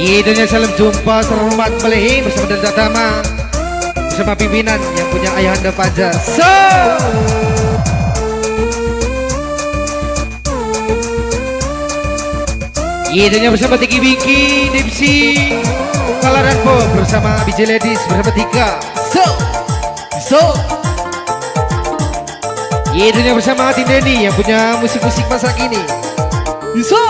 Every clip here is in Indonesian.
Idenya salam jumpa, salam hormat kembali bersama Danda Tama, bersama pimpinan yang punya Ayahanda Fajar. So idenya bersama Tiki Bingki, Dipsi, Kalaran Po, bersama BJ Ladies, bersama Tika. So idenya bersama Atin Denny yang punya musik-musik masa kini. So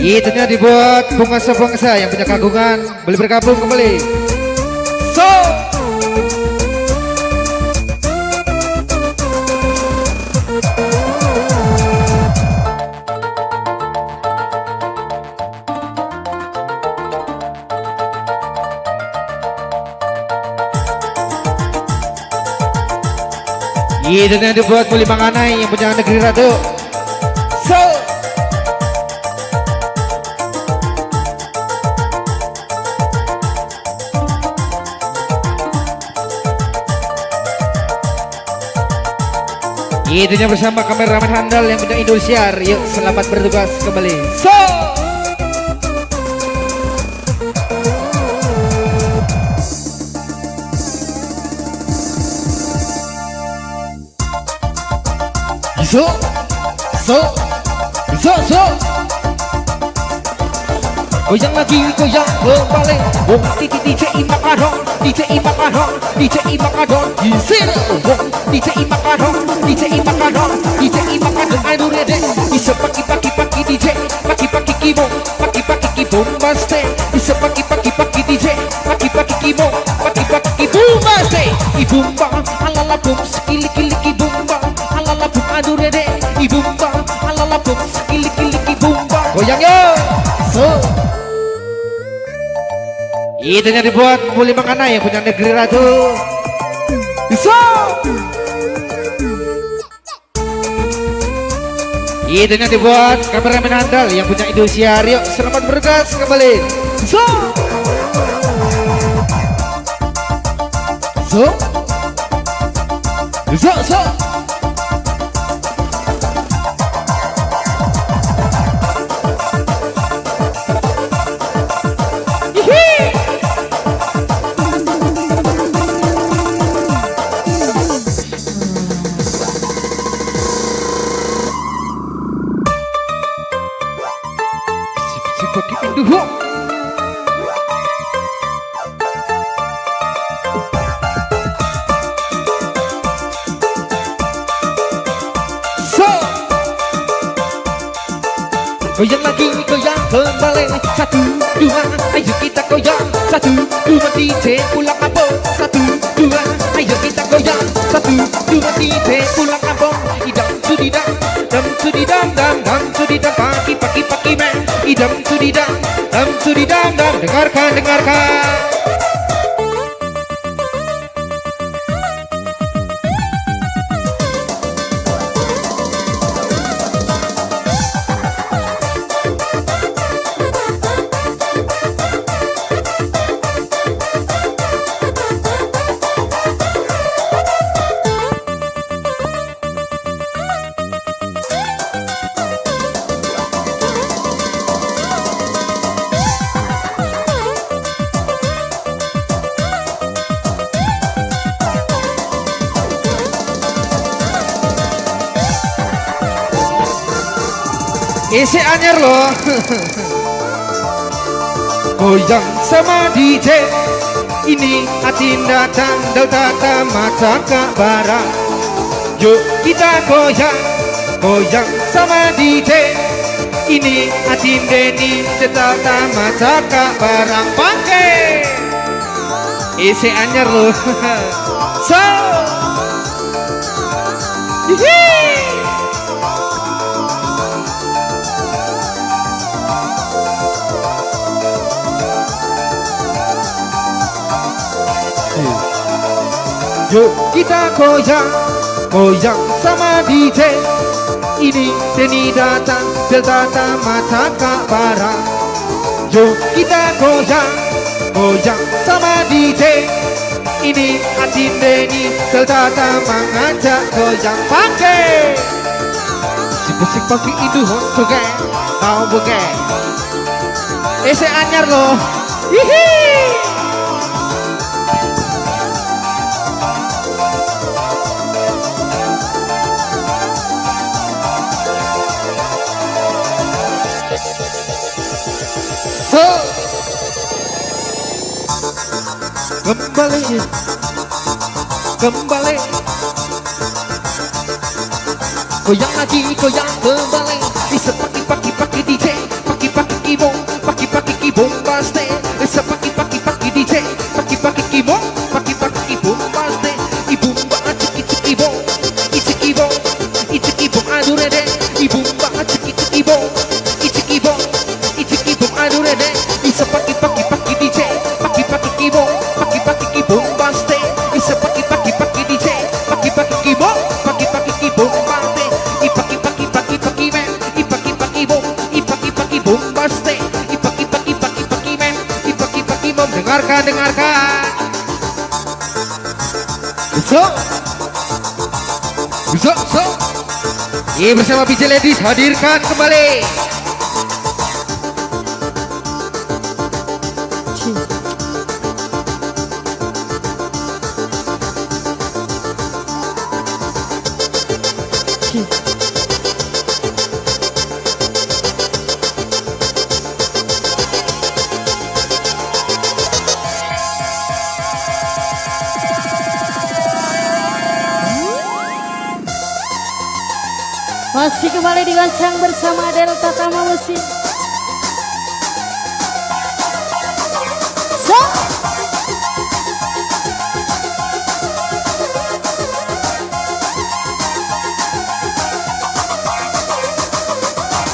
idenya dibuat penguasa-penguasa yang punya kagungan, boleh bergabung kembali. So idenya dibuat Muli Manganai yang punya Negeri Ratu. So idenya bersama kameramen handal yang punya Indosiar. Yuk selamat bertugas kembali. So goyang lagi, goyang kembali. Wong DJ Imakadon, DJ Imakadon, DJ Imakadon di sini. Wong DJ Imakadon, DJ Imakadon, DJ Imakadon. Aduh rede, bisa pagi-pagi DJ, pagi-pagi kimo, pagi-pagi kimo maste. Bisa pagi-pagi DJ, pagi-pagi kimo, pagi-pagi kimo maste. Ibumba, alala bum, sekili-kili kibumba, alala bum. Aduh rede, ibumba, alala bum, sekili-kili kibumba. Goyang yo, so. Idenya dibuat Muli Manganai yang punya Negeri Ratu. So idenya dibuat kameramen handal yang punya Indosiar. Yuk selamat bergas kembali. So goyang lagi, goyang kembali. Satu, dua, ayo kita goyang. Satu, dua, DJ pulang kampung. Satu, dua, ayo kita goyang. Satu, dua, DJ pulang kampung. Idam sudidam, dam sudidam, dam sudidam. Pagi men. Idam sudidam, dam sudidam, dam. Dengarkan. Isi anyar loh. Goyang sama DJ, ini Atin datang Delta Tama Cakak Barang. Yuk kita goyang, goyang sama DJ, ini Atin Denny Delta Tama Cakak Barang. Pakai isi anyar loh. So yuk kita goyang, goyang sama DJ, ini Denny datang Delta Tama Cakak Barang. Yuk kita goyang, goyang sama DJ, ini Atin Denny Delta Tama ngajak goyang. Pakai musik pagi itu soge mau boge saya anyar loh hihi so kembali goyang lagi goyang kembali bisa pagi DJ pagi kibong pagi kibong baste bisa pagi DJ pagi kibong pagi kibong baste ibu mbak ciki bong ici kibong aduh rede ibu mbak ciki bong ici kibong aduh rede bisa pagi DJ pagi kibong pagi kibong baste bisa pagi DJ pagi kibong pagi kibong baste dengarkan so ini bersama BJ Ladies hadirkan kembali masih kembali digoncang bersama Delta Tama Musik. So.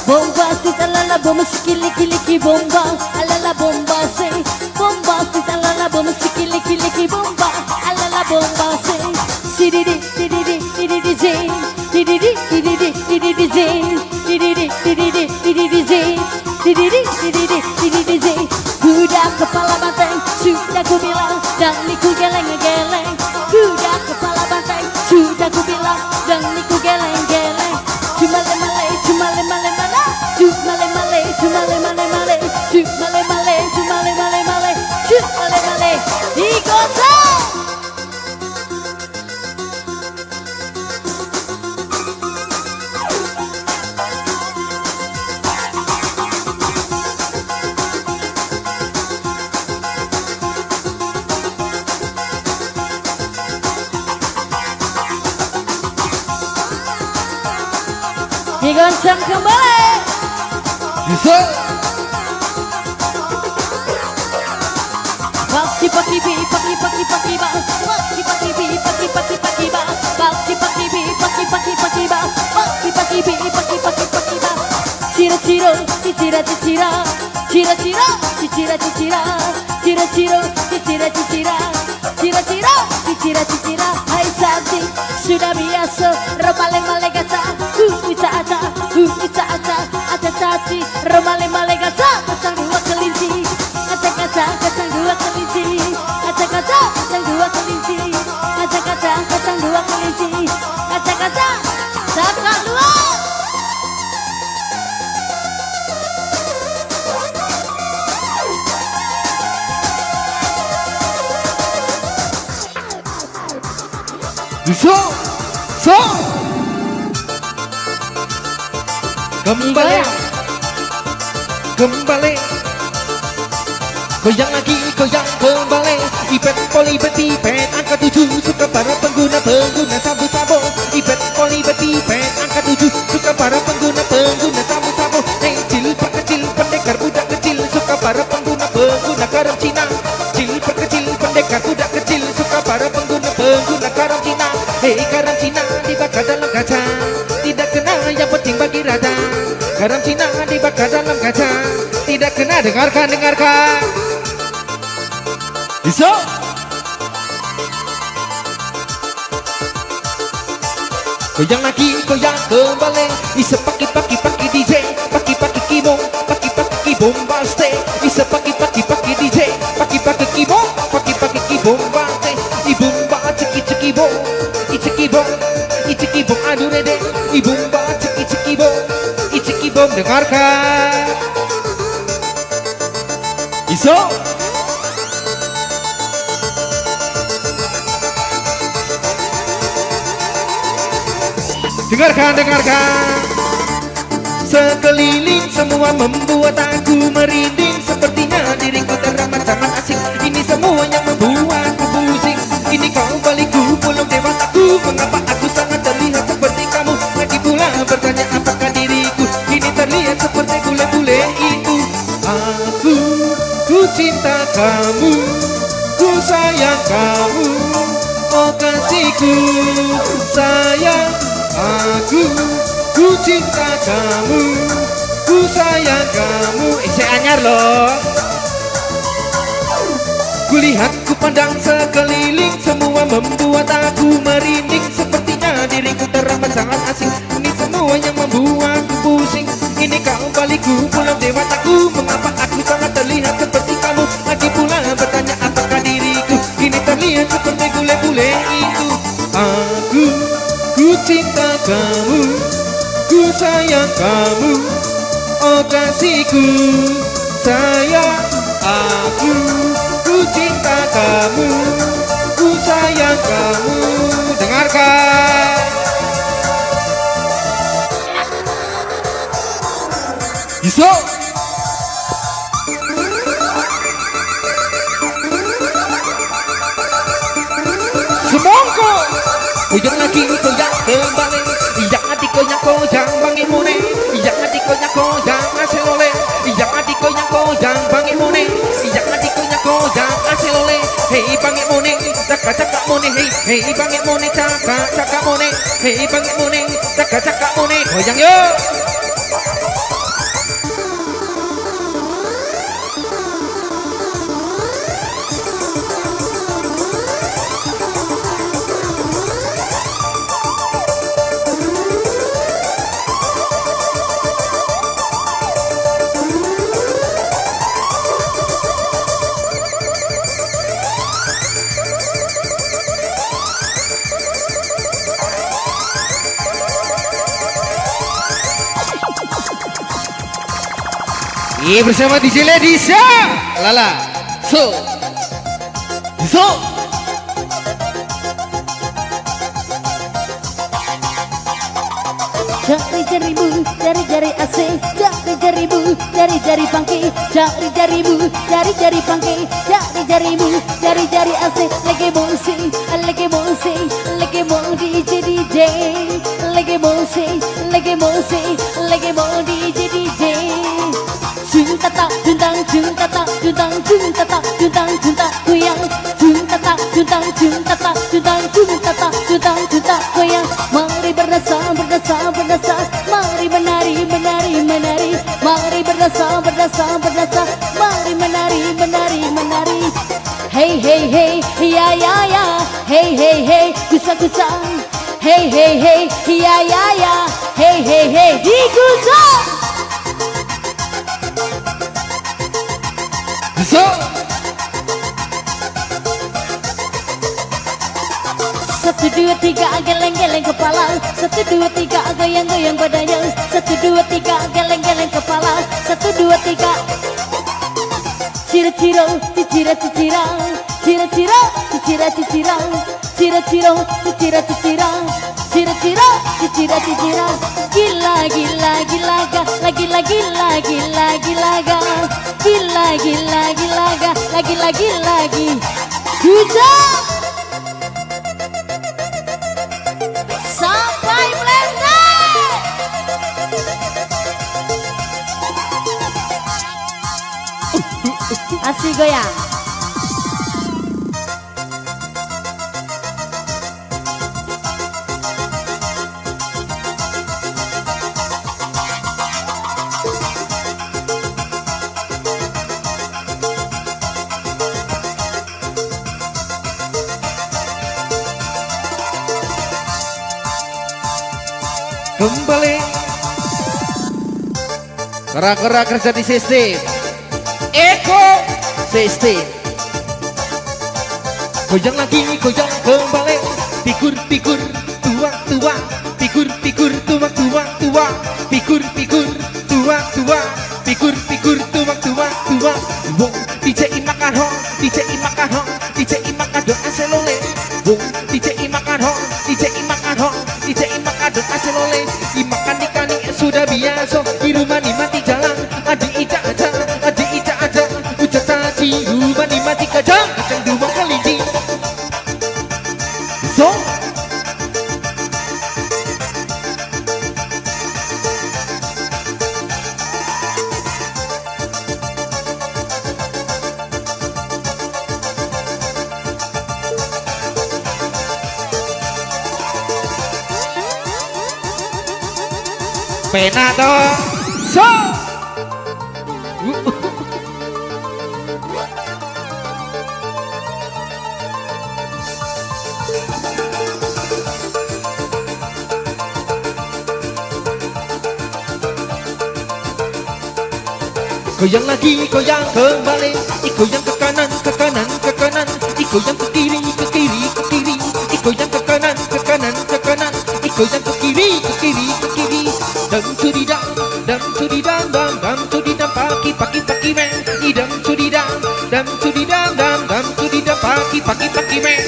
Bombastis alala bomba sikili bomba alala bombase bombastis alala bomba sikili bomba alala bombase sididi kuda kepala banteng sudah ku bilang dan niku geleng-geleng kuda kepala banteng sudah ku bilang dan niku geleng-geleng cuma lemale digotong. Digoncang kembali bisa cicira hai cantik sudah biasa remale gasa ada caci remale gasa kacang dua kelinci kacang dua kelinci kacang dua kelinci kacang dua kelinci sakak dua so kembali goyang lagi goyang kembali ipet polibet angka 7 suka para pengguna sabu-sabu ipet polibet angka 7 suka para pengguna sabu-sabu cil kecil pendekar budak kecil suka para pengguna garam Cina cil kecil pendekar budak kecil suka para pengguna garam Cina hei garam Cina dibakar dalam kaca tidak kena yang penting bagi raja garam Cina dibakar dalam kaca tidak kena dengarkan bisa goyang lagi goyang kembali bisa pagi DJ pagi kibong baste bisa pagi DJ pagi kibong baste ibu mbak ciki bong ici kibong aduh rede ibu mbak ciki bong Assalamualaikum, dengarkan. Iso. Dengarkan. Sekeliling semua membuat aku merinding. Sepertinya diriku teramat sangat asing. Ini semuanya membuatku pusing. Ini kau balikku belum dewataku. Mengapa aku sangat terlihat seperti kamu? Lagi pula bertanya apakah diriku ini terlihat seperti bule-bule itu. Ku cinta kamu, ku sayang kamu. Oh kasihku sayang aku, ku cinta kamu, ku sayang kamu. Saya anyar loh. Kulihat, ku pandang sekeliling, semua membuat aku merinding. Sepertinya diriku teramat sangat asing. Ini semua yang membuatku pusing. Ini kau balikku pulau dewataku. Mengapa aku sangat terlihat seperti kamu? Lagi pula bertanya apakah diriku ini terlihat seperti bule-bule itu. Ku cinta kamu, ku sayang kamu. Oh kasihku sayang aku, ku cinta kamu, ku sayang kamu. Dengarkan. Iso. Semongko. Ujung lagi goyang kembali. Yang hati goyang bangi mune. Yang hati goyang asal oleh. Yang hati goyang bangi mune. Yang hati goyang asal oleh. Hei bangi mune, caka mune. Hei bangi mune, caka mune. Hei bangi mune, caka mune. Goyang yuk. Iya bersama DJ Ledisa Lala So Jari-jarimu, jari-jari asing, jari-jarimu, jari-jari pangki, jari-jarimu, jari-jari pangki, jari-jarimu, jari-jari asing. Lagi musik, lagi musik, lagi mau DJ, lagi musik, lagi musik, lagi mau DJ. Junta tak, juntang, junta tak, juntang, junta tak, juntang, junta goyang. Junta tak, juntang, junta tak, juntang, junta tak, juntang, junta goyang. Mari berdasa, mari menari. Mari berdasa, mari menari. Hey, ya, hey, gusa. Hey, ya, hey, digusa. So 1, 2, 3 geleng-geleng kepala. 1, 2, 3 goyang-goyang badannya. 1, 2, 3 geleng-geleng kepala. 1, 2, 3 cira-cira, cicira-cicira, cira-cira, cicira-cicira, cira-cira, cicira-cicira, cira-cira, cicira-cicira. Gila, lagi. Hujan sampai meledak. Asik goyang. kembali gerak-gerak kerja di sistem Eko Sistem. Goyang lagi, goyang kembali. Pikur tua, pikur tua. Pikur tua figur tua wong DJ makan hong DJ makan hong DJ makan dong aselole wong DJ makan hong DJ makan hong DJ makan dong aselole imakan ikan sudah biasa di rumah ni mati jalan adik ija aja ucap saji rumah ni mati kacang dua kelinci so pena toh so goyang lagi goyang kembali goyang ke kanan goyang ke kiri goyang ke kanan goyang ke kiri dam cudidam paki men idam cudidam paki men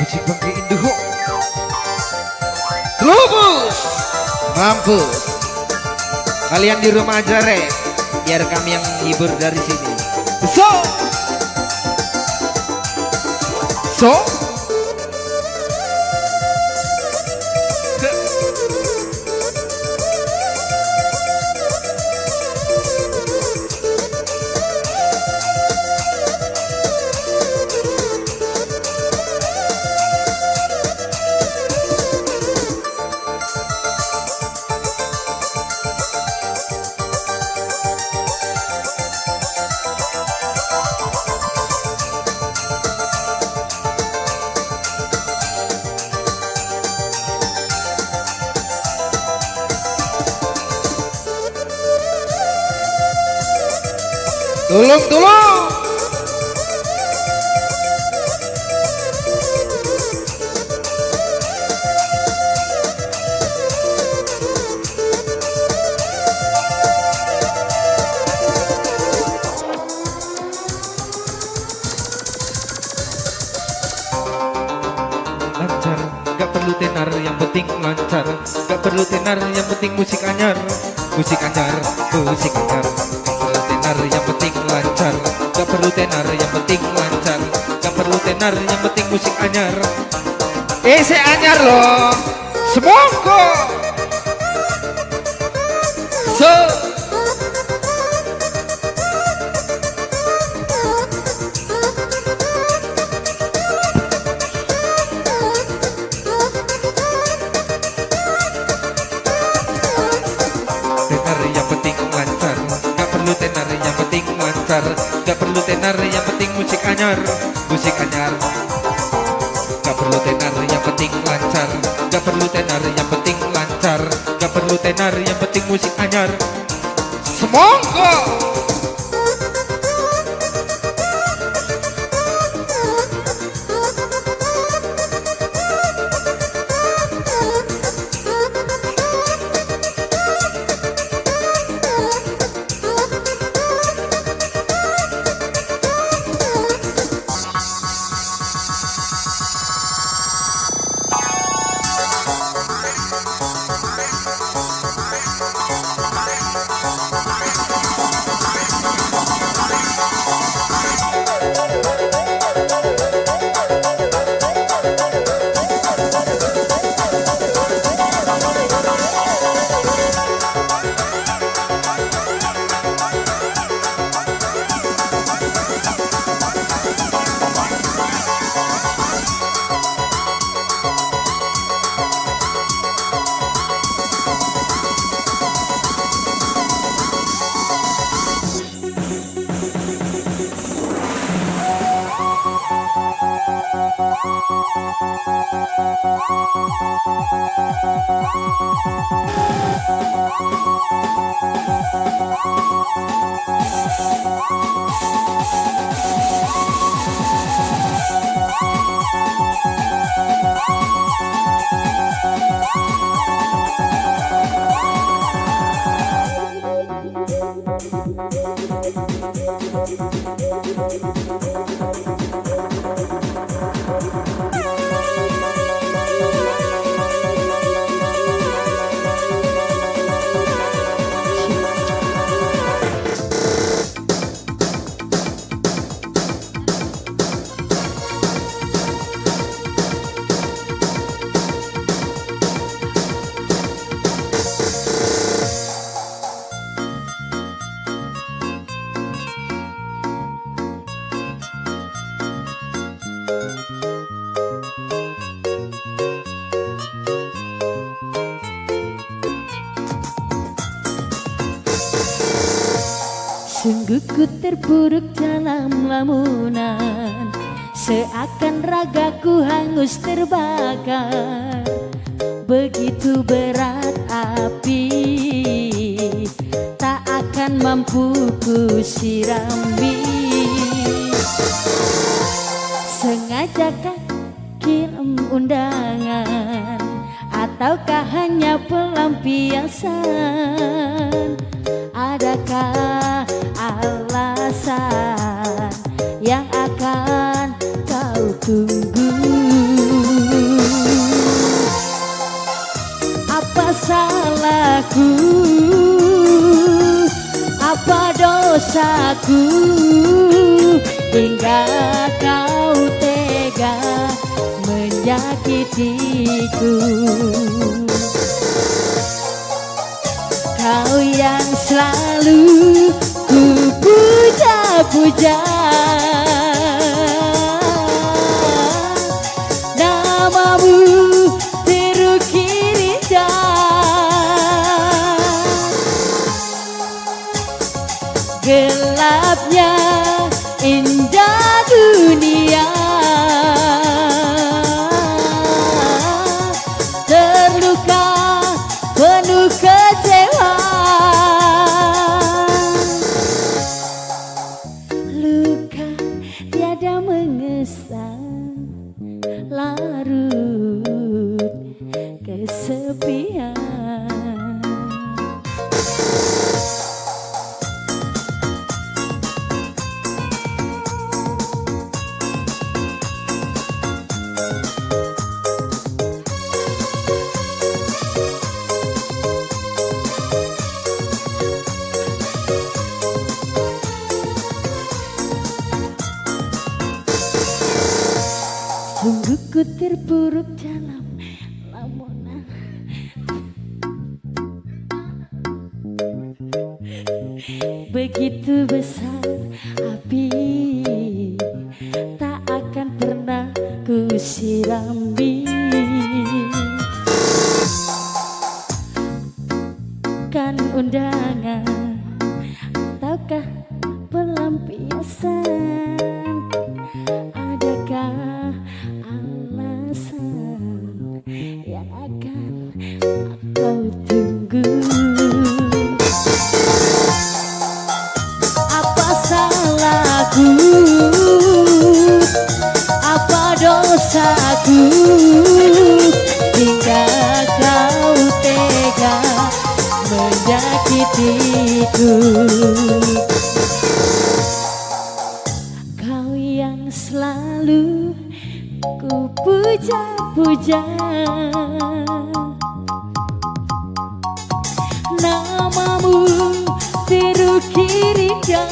musik bangke Indo Trubus mampus kalian di rumah aja biar kami yang hibur dari sini so tolong lancar gak perlu tenar yang penting lancar gak perlu tenar yang penting musik anyar yang penting lancar gak perlu tenar yang penting lancar gak perlu tenar yang penting musik anyar saya anyar loh semoga so tenar yang penting lancar gak perlu tenar yang penting musik anyar gak perlu tenar yang penting lancar gak perlu tenar yang penting lancar gak perlu tenar yang penting musik anyar semoga Sungguh ku terpuruk dalam lamunan, seakan ragaku hangus terbakar. Begitu berat api, tak akan mampu ku sirami. Sengajakah kirim undangan, ataukah hanya pelampiasan? Adakah alasan yang akan kau tunggu? Apa salahku? Apa dosaku? Hingga kau tega menyakitiku. Kau yang selalu ku puja-puja, namamu terukir indah. Gelapnya indah dunia, terluka penuh kecewa. Luka tiada mengesan, larut kesepian. Sungguh ku terpuruk dalam lamunan, begitu besar api, tak akan pernah ku sirami. Kan undangan, ataukah pelampiasan? Adakah alasan yang akan kau tunggu? Apa salahku? Apa dosaku? Hingga kau tega menyakitiku. Kau yang selalu ku puja-puja, namamu terukir indah.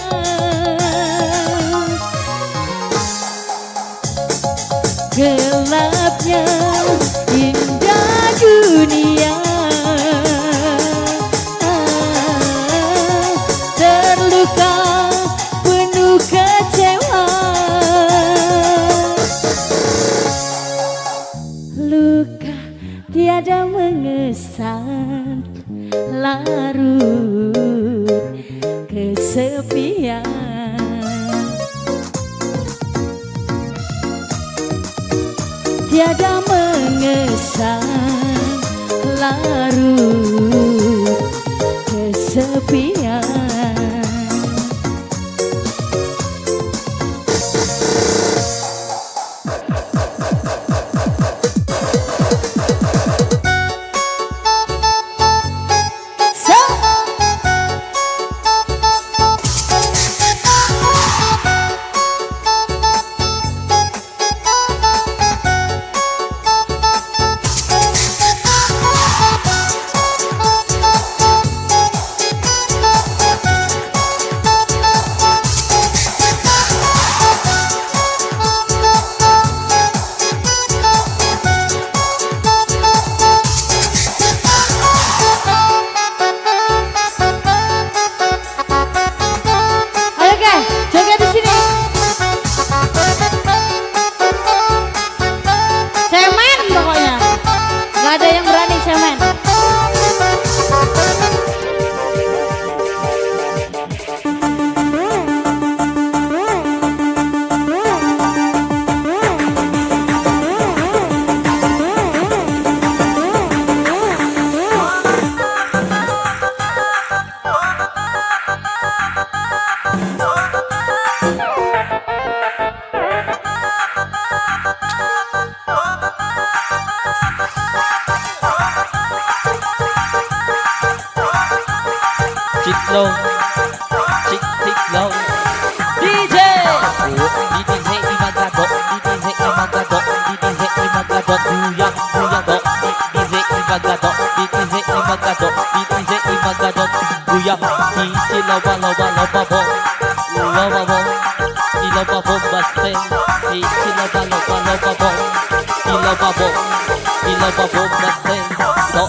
Gelapnya indah dunia, terluka penuh kecewa. Luka tiada mengesan, larut kesepian. tiada mengesan larut kesepian. Low, chick low, DJ, DJ Imagado, DJ Imagado, DJ Imagado, Buya, Buya do, DJ Imagado, DJ Imagado, DJ Imagado, Buya, Isi loba loba loba bo, loba bo, iloba bo baste, Isi loba loba loba bo, iloba bo baste, do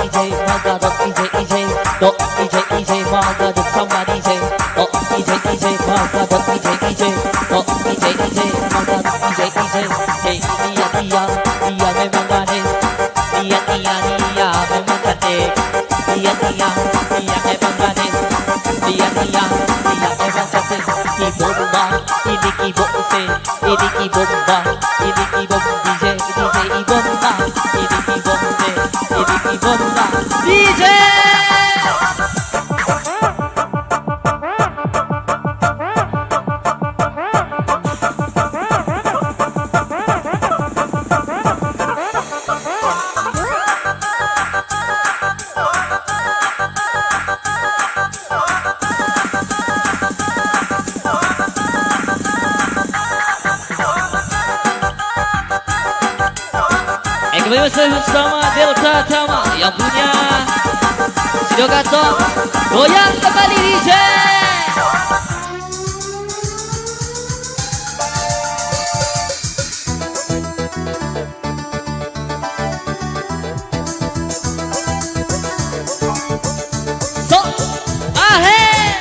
DJ Imagado, DJ do DJ Magado, somebody say, oh DJ Magado, DJ oh DJ Magado, DJ hey dia me mangane, dia me mangane, dia me mangane, dia me mangane, ki bomba, ini ki bomba, ini ki bomba, ini ki bomba, DJ bomba, ini ki bomba, DJ. Kembali bersama Delta Tama yang punya Sidogato goyang kembali DJ. So, ahead.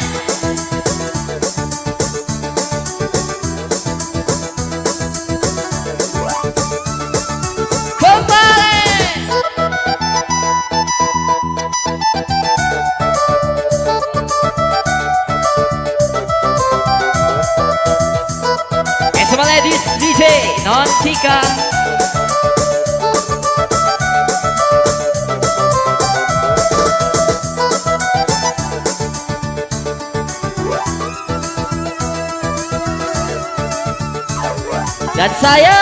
Semua ladies DJ Non Tika. Dan saya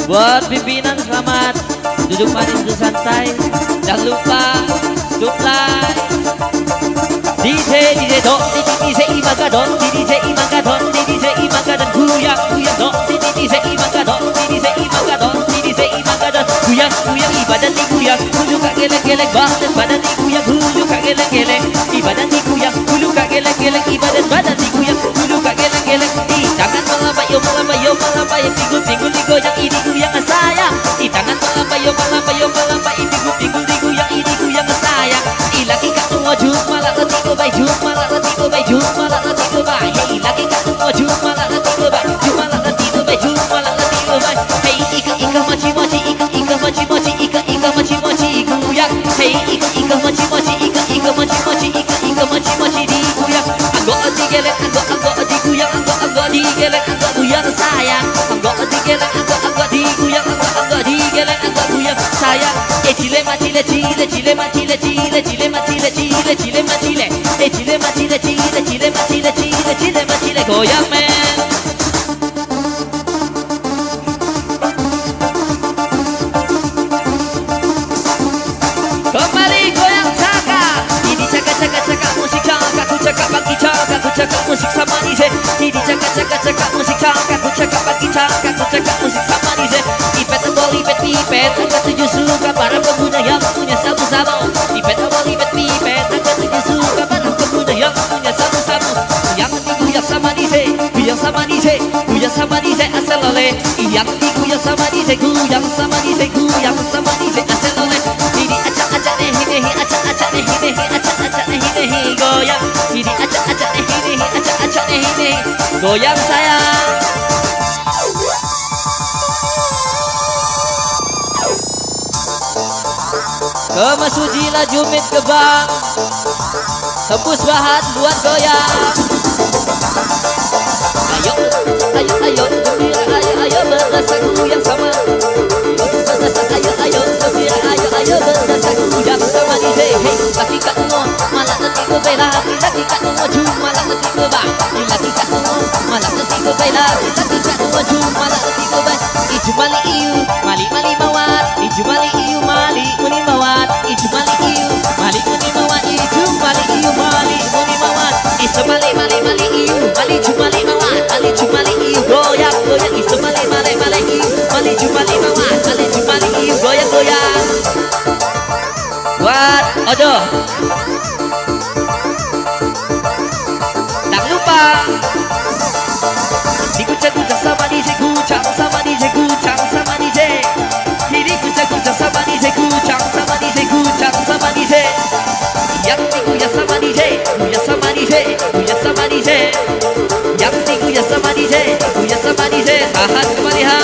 buat pimpinan selamat duduk manis duduk santai, jangan lupa supply DJ do, DJ Imagadon, DJ Imagadon, DJ Imagadon, guyang do, DJ Imagadon, DJ Imagadon, DJ Imagadon, guyang ibadah di guyang, hulu kak gelek badan badan di guyang, hulu kak gelek ibadah di guyang, hulu kak gelek ibadah badan di guyang, hulu kak gelek tangan melambai pinggul digoyang, ini guyang saya, tangan melambai pinggul digoyang, ini guyang saya, lagi kak tuju malah letiko baik, hey lagi kak tuju malah letiko baik, malah letiko digeleng, anggok diguyang, anggok digeleng, anggok guyang sayang. Anggok digeleng, anggok diguyang, anggok digeleng, anggok guyang sayang. Chile ma chile chile chile ma chile chile chile ma chile chile chile ma chile. Chile ma chile chile chile ma chile chile chile ma chile goyang men. Kembali goyang caka. Ini caka musik caka, ku caka pagi caka, ku caka musik sama DJ. Ini caka musik caka, ku caka pagi caka, ku caka musik sama DJ. Ipet tebal ipet pipet, angka 7 suka para pengguna yang punya sabu-sabu. Ipet tebal ipet pipet, angka 7 suka para pengguna yang punya sabu-sabu. Yang diguyang sama DJ, guyang sama DJ, guyang sama DJ asal oleh. Yang diguyang sama DJ, guyang sama DJ, guyang sama DJ asal oleh. Ini acak-acak nehi acak-acak nehi acak-acak nehi goyang. Ini acak-acak nehi acak-acak nehi goyang sayang. Kemasuji laju mit kebang, tembus bahan buat goyang. Ayo, gembira, ayo berasa goyang sama. Ayo gembira, ayo berasa goyang sama DJ. Hey, laki kat tunggu, malah nanti gue bela. Laki kat tunggu jum, malah nanti gue bang. Laki kat tunggu, malah nanti gue bela. Laki kat tunggu jum, malah nanti gue bang. Iju mali iu, mali mawat. Iju mali iu, mali muni mawat. Iju mali iu, mali muni mawat. Iju mali iu, mali muni mawat. Isu mali iu, mali jumali mawat. Mali jumali iu, goyang Isu mali iu, mali jumali mawat. Mali jumali iu, goyang. Buat Odo, jangan lupa dikucang-kucang sama DJ, kucang sama DJ, kucang sama DJ. Ini kucang-kucang sama DJ, kucang sama DJ, kucang sama DJ. Yang diguyang sama DJ, guyang sama DJ, guyang sama DJ. Yang diguyang sama DJ, guyang sama DJ. Tahan kembali ha.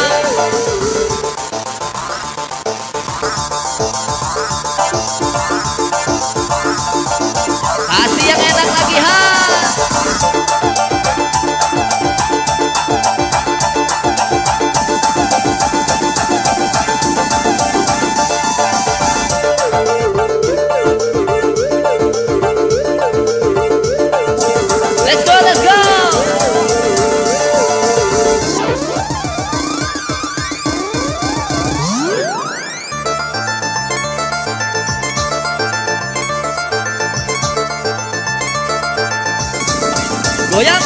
Kasih yang enak lagi ha. Let's go. Goyang,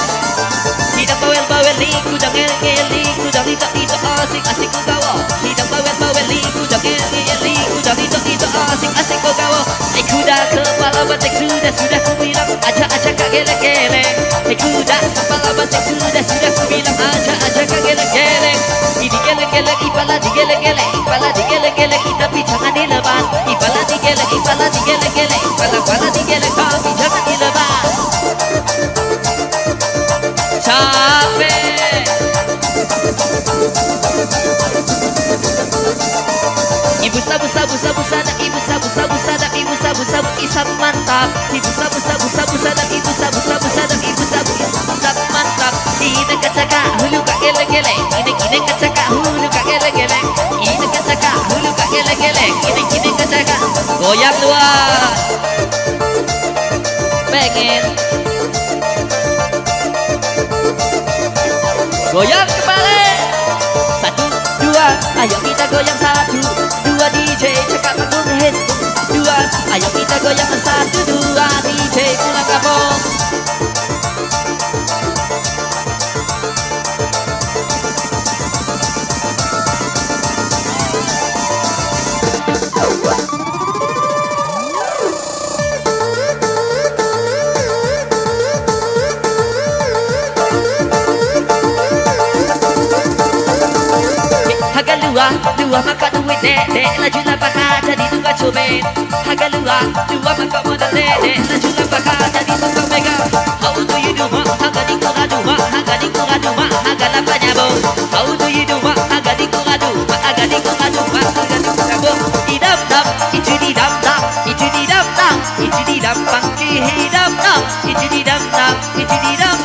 hidang bawel liku jangan liku jangan itu asik ku gawo. Hidang bawel liku jangan liku jangan itu asik ku gawo. Kuda kepala banteng sudah ku bilang aja kak geleng-geleng. Kuda kepala banteng sudah ku bilang aja kak geleng-geleng. Ini geleng-geleng ipala digeleng-geleng tapi jangan dilepas. Ipala digeleng ipala digeleng tapi jangan dilepas. Capek. Ibu sabu sadap, ibu sabu sadap, ibu sabu isap mantap. Ibu sabu sadap, ibu sabu sadap, ibu sabu isap mantap. Ini kacaka hulu kak geleng-geleng, ini kacaka hulu kak geleng-geleng, ini kacaka hulu kak geleng-geleng, ini kacaka goyang dua. Pengen goyang kembali. 1, 2, ayo kita goyang 1, 2 DJ cekak panggung hit 2, ayo kita goyang 1, 2 DJ pulang kampung. Dua maka duit dek laju lapaka jadi tukang cobek. Harga dua maka modal dek laju lapaka jadi tukang mega. How do you do mak? Harga di kuradu mak, harga di kuradu mak, harga lapanya bo. How do you do mak? Harga di kuradu mak, harga di kuradu mak, harga di kuradu. Idam dam, itu di dam dam, itu di dam dam, itu di dam pang di dam dam, itu di dam dam, itu di dam.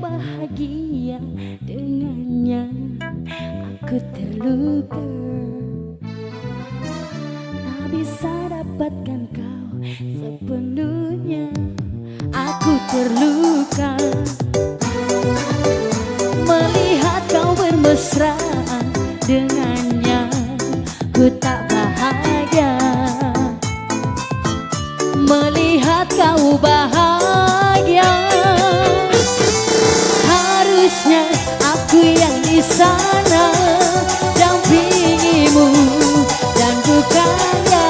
bahagia dengannya. Aku terluka, tak bisa dapatkan kau sepenuhnya. Aku terluka melihat kau bermesraan dengannya. Ku tak bahagia melihat kau bahagia. Harusnya aku yang di sana dampingimu dan bukannya.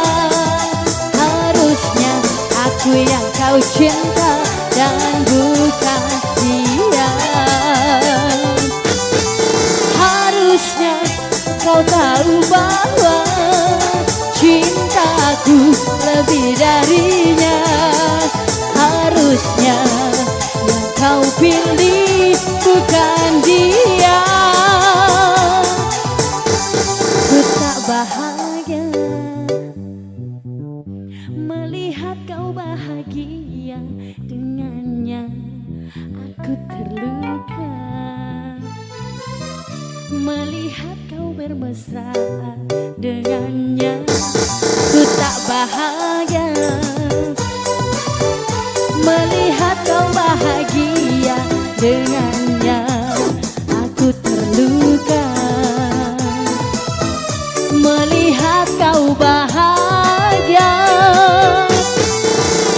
Harusnya aku yang kau cinta dan bukan dia. Harusnya kau tahu bahwa cintaku lebih darinya. Harusnya yang kau pilih bukan dia. Ku tak bahagia melihat kau bahagia dengannya. Aku terluka melihat kau bermesraan dengannya. Ku tak bahagia melihat kau bahagia dengannya. Aku terluka melihat kau bahagia.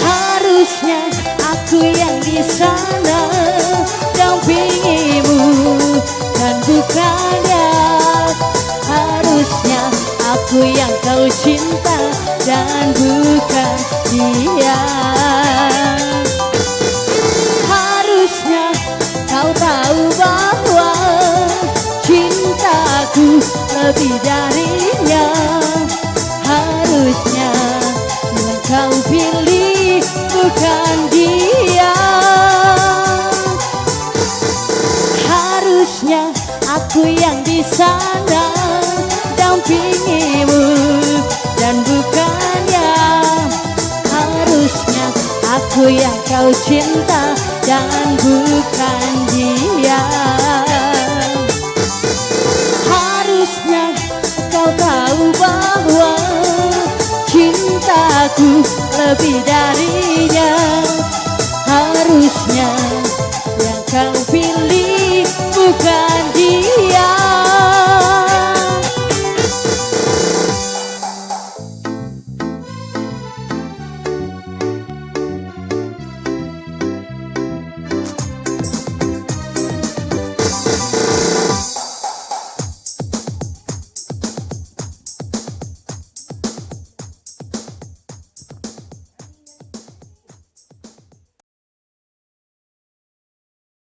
Harusnya aku yang di sana dampingimu dan bukannya. Harusnya aku yang kau cinta dan bukan dia. Harusnya kau tahu bahwa cintaku lebih darinya. Harusnya yang kau pilih bukan dia. Harusnya aku yang di sana dampingimu dan bukannya. Harusnya aku yang kau cinta dan bukan dia. Harusnya kau tahu bahwa cintaku lebih darinya.